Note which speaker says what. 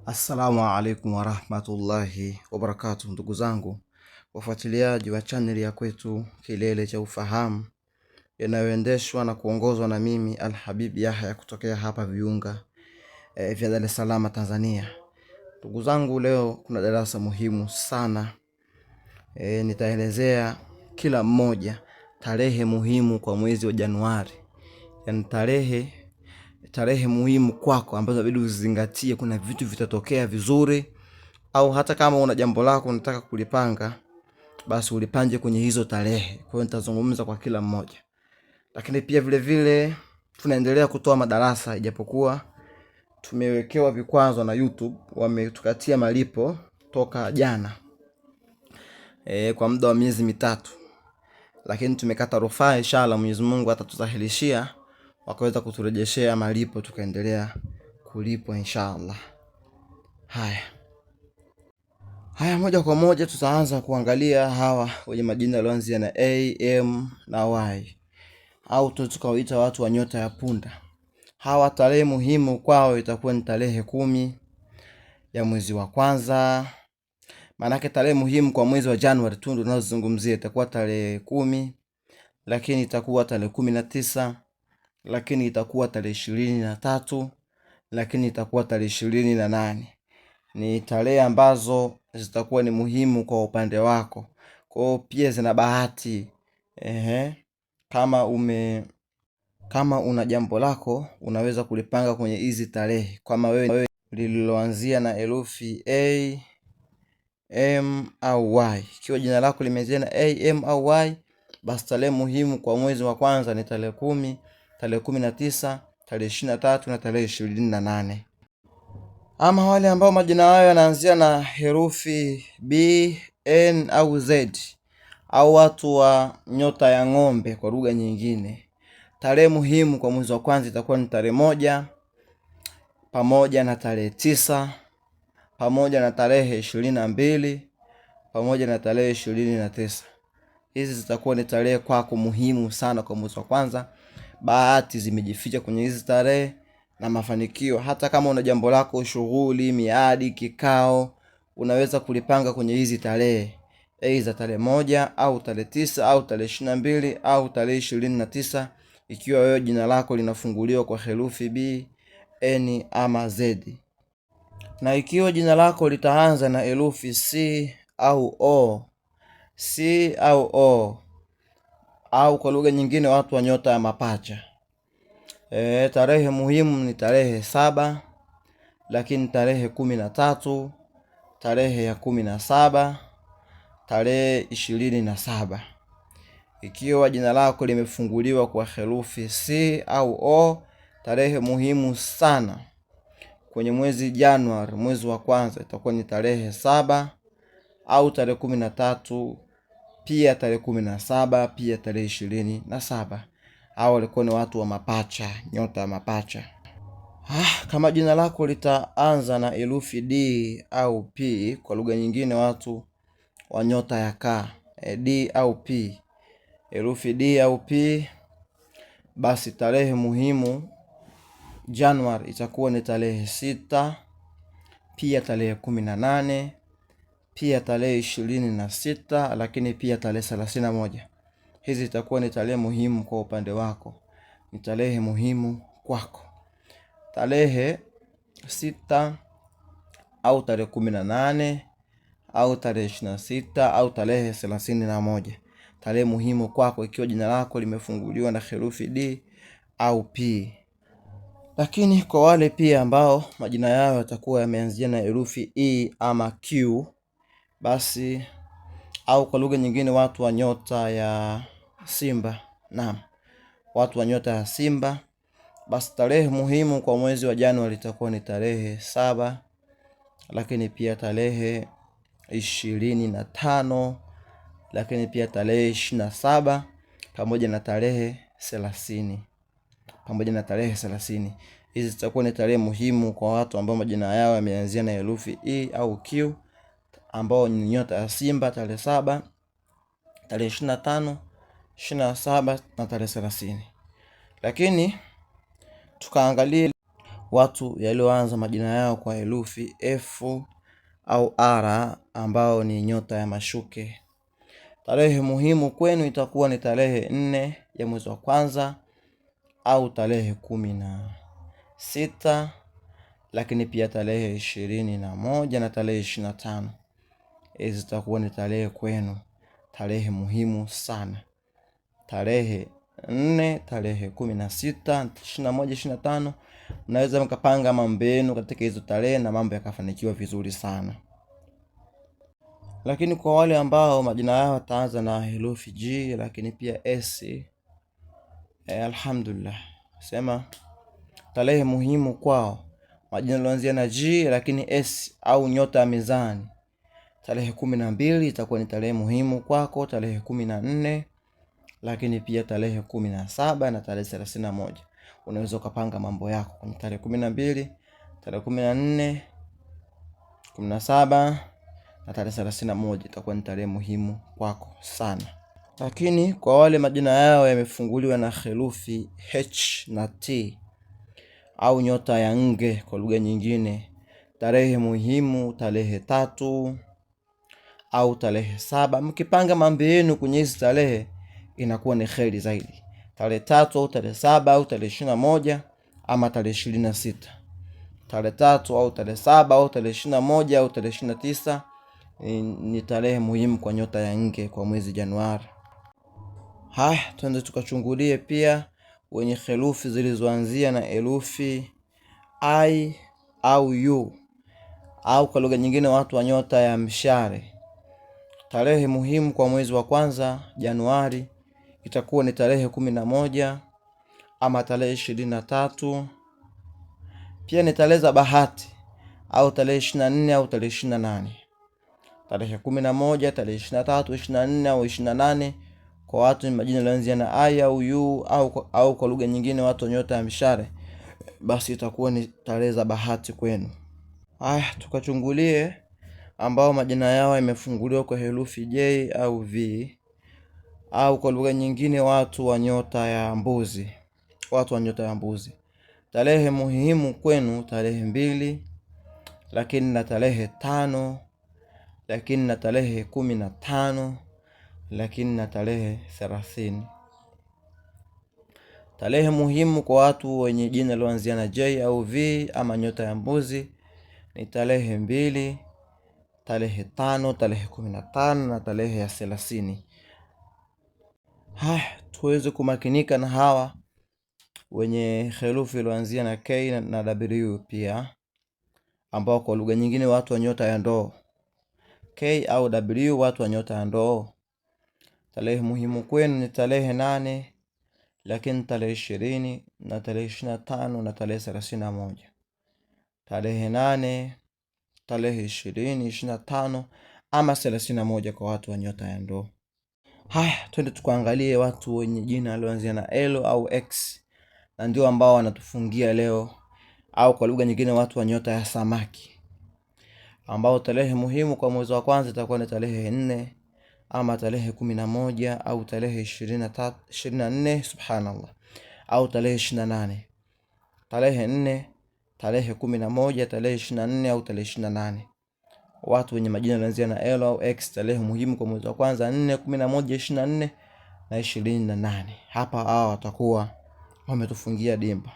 Speaker 1: Assalamu alaikum warahmatullahi wabarakatuh, ndugu zangu wafuatiliaji wa channel ya kwetu Kilele cha Ufahamu, inayoendeshwa na kuongozwa na mimi Al-Habib Yahya kutokea hapa Viunga vya Dar es Salaam, Tanzania. Ndugu zangu, leo kuna darasa muhimu sana. Nitaelezea kila mmoja tarehe muhimu kwa mwezi wa Januari, yani tarehe muhimu kwako ambazo inabidi uzizingatie. Kuna vitu vitatokea vizuri, au hata kama una jambo lako unataka kulipanga, basi ulipanje kwenye hizo tarehe. Kwa hiyo nitazungumza kwa kila mmoja, lakini pia vile vile tunaendelea kutoa madarasa, ijapokuwa tumewekewa vikwazo na YouTube, wametukatia malipo toka jana kwa muda wa miezi mitatu, lakini tumekata rufaa. Inshallah Mwenyezi Mungu atatusahilishia, wakaweza kuturejeshea malipo, tukaendelea kulipwa inshallah. Haya, moja kwa moja tutaanza kuangalia hawa wenye majina yaliyoanzia na A, M na Y, au tukawaita watu wa nyota ya punda. Hawa tarehe muhimu kwao itakuwa ni tarehe 10 ya mwezi wa kwanza. Maanake tarehe muhimu kwa mwezi wa Januari tu ndio tunazozungumzia itakuwa tarehe 10, lakini itakuwa tarehe 19, lakini itakuwa tarehe 23, lakini itakuwa tarehe 28. Ni tarehe ambazo zitakuwa ni muhimu kwa upande wako. Kwa hiyo pia zina bahati. Kama una jambo lako unaweza kulipanga kwenye hizi tarehe. Kama wewe lililoanzia na herufi A, M au Y, ikiwa jina lako limeanzia na A, M au Y, basi tarehe muhimu kwa mwezi wa kwanza ni tarehe 10, tarehe 19, tarehe 23 na tarehe 28. Ama wale ambao majina yao yanaanzia na herufi B, N au Z, au watu wa nyota ya ng'ombe kwa lugha nyingine, tarehe muhimu kwa mwezi wa kwanza itakuwa ni tarehe 1 pamoja na tarehe 9 pamoja na tarehe 22 pamoja na tarehe 29. Hizi zitakuwa ni tarehe kwako muhimu sana kwa mwezi wa kwanza. Bahati zimejificha kwenye hizi tarehe na mafanikio. Hata kama una jambo lako, shughuli, miadi, kikao, unaweza kulipanga kwenye hizi tarehe, aidha tarehe 1 au tarehe 9 au tarehe 22 au tarehe 29, ikiwa wewe jina lako linafunguliwa kwa herufi B, N ama Z. Na ikiwa jina lako litaanza na herufi C au O, C au O, au kwa lugha nyingine watu wa nyota ya mapacha, tarehe muhimu ni tarehe 7, lakini tarehe 13, tarehe ya 17, tarehe 27. Ikiwa jina lako limefunguliwa kwa herufi C au O, tarehe muhimu sana kwenye mwezi Januari, mwezi wa kwanza, itakuwa ni tarehe 7 au tarehe 13, pia tarehe 17, pia tarehe 27. Hao walikuwa ni watu wa mapacha, nyota ya mapacha. Kama jina lako litaanza na herufi D au P, kwa lugha nyingine watu wa nyota ya Ka, D au P, herufi D au P, basi tarehe muhimu Januari itakuwa ni tarehe 6, pia tarehe 18, pia tarehe 26, lakini pia tarehe 31. Hizi itakuwa ni tarehe muhimu kwa upande wako, ni tarehe muhimu kwako. Tarehe 6 au tarehe 18 au tarehe 26 au tarehe 31, tarehe muhimu kwako ikiwa jina lako limefunguliwa na herufi D au P. Lakini kwa wale pia ambao majina yao yatakuwa yameanzia na herufi E ama Q, basi, au kwa lugha nyingine watu wa nyota ya Simba, naam, watu wa nyota ya Simba, basi tarehe muhimu kwa mwezi wa Januari itakuwa ni tarehe 7, lakini pia tarehe 25, lakini pia tarehe 27 pamoja na tarehe 30. Hizi zitakuwa ni tarehe muhimu kwa watu ambao majina yao yameanzia na herufi E au Q, ambao ni nyota ya Simba, tarehe 7, tarehe 25, 27 na tarehe 30. Lakini tukaangalia watu yalioanza majina yao kwa herufi F au R ambao ni nyota ya mashuke. Tarehe muhimu kwenu itakuwa ni tarehe 4 ya mwezi wa kwanza au tarehe 16, lakini pia tarehe 21 na tarehe 25. Hizi zitakuwa ni tarehe kwenu, tarehe muhimu sana. Tarehe 4, tarehe 16, 21, 25, mnaweza mkapanga mambo yenu katika hizo tarehe na mambo yakafanikiwa vizuri sana. Lakini kwa wale ambao majina yao yataanza na herufi G lakini pia S, alhamdulillah, sema tarehe muhimu kwao majina yanaanzia na G lakini S au nyota ya mizani, tarehe 12 itakuwa ni tarehe muhimu kwako, tarehe 14, lakini pia tarehe 17 na tarehe 31. Unaweza ukapanga mambo yako kwenye tarehe 12, tarehe 14, 17 na tarehe 31 itakuwa ni tarehe muhimu kwako sana. Lakini kwa wale majina yao yamefunguliwa na herufi H na T au nyota ya nge kwa lugha nyingine, tarehe muhimu tarehe 3 au tarehe 7, mkipanga mambo yenu kwenye hizi tarehe inakuwa ni kheri zaidi. Tarehe 3 au tarehe 7 au tarehe 21 ama tarehe 26. Tarehe 3 au tarehe 7 au tarehe 21 au tarehe 29 ni tarehe muhimu kwa nyota ya nge kwa mwezi Januari. Haya, tuanze tukachungulie pia wenye herufi zilizoanzia na herufi I au U au kwa lugha nyingine watu wa nyota ya mshale. Tarehe muhimu kwa mwezi wa kwanza Januari itakuwa ni tarehe 11 ama tarehe 23. Pia ni tarehe za bahati au tarehe 24 au tarehe 28. Tarehe 11, tarehe 23, 24 au 28 kwa watu ni majina yanayoanzia na I au U au kwa lugha nyingine watu nyota ya mshale, basi itakuwa ni tarehe za bahati kwenu. Haya, tukachungulie ambao majina yao yamefunguliwa kwa herufi J au V au kwa lugha nyingine watu wa nyota ya mbuzi. Watu wa nyota ya mbuzi, tarehe muhimu kwenu tarehe 2, lakini na tarehe 5, lakini na tarehe 15, lakini na tarehe 30. Tarehe muhimu kwa watu wenye jina liloanzia na J au V ama nyota ya mbuzi ni tarehe 2, tarehe 5, tarehe 15 na tarehe ya 30. Haya, tuweze kumakinika na hawa wenye herufi iliyoanzia na K na W pia, ambao kwa lugha nyingine watu wa nyota ya ndoo. K au W, watu wa nyota ya ndoo. Tarehe muhimu kwenu ni tarehe 8, lakini tarehe 20 na tarehe 25 na tarehe 31. Tarehe 8, tarehe 20, 25 ama 31 kwa watu wa nyota ya ndoo. Haya, twende tukaangalie watu wenye jina liloanzia na L au X, na ndio ambao wanatufungia leo, au kwa lugha nyingine watu wa nyota ya samaki, ambao tarehe muhimu kwa mwezi wa kwanza itakuwa ni tarehe 4 ama tarehe 11 au tarehe 24, subhanallah, au tarehe 28. Tarehe 4, tarehe 11, tarehe 24 au tarehe 28. Watu wenye majina yanaanzia na L au X, tarehe muhimu kwa mwezi wa kwanza 4, 11, 24 na 28. Hapa hao watakuwa wametufungia dimba.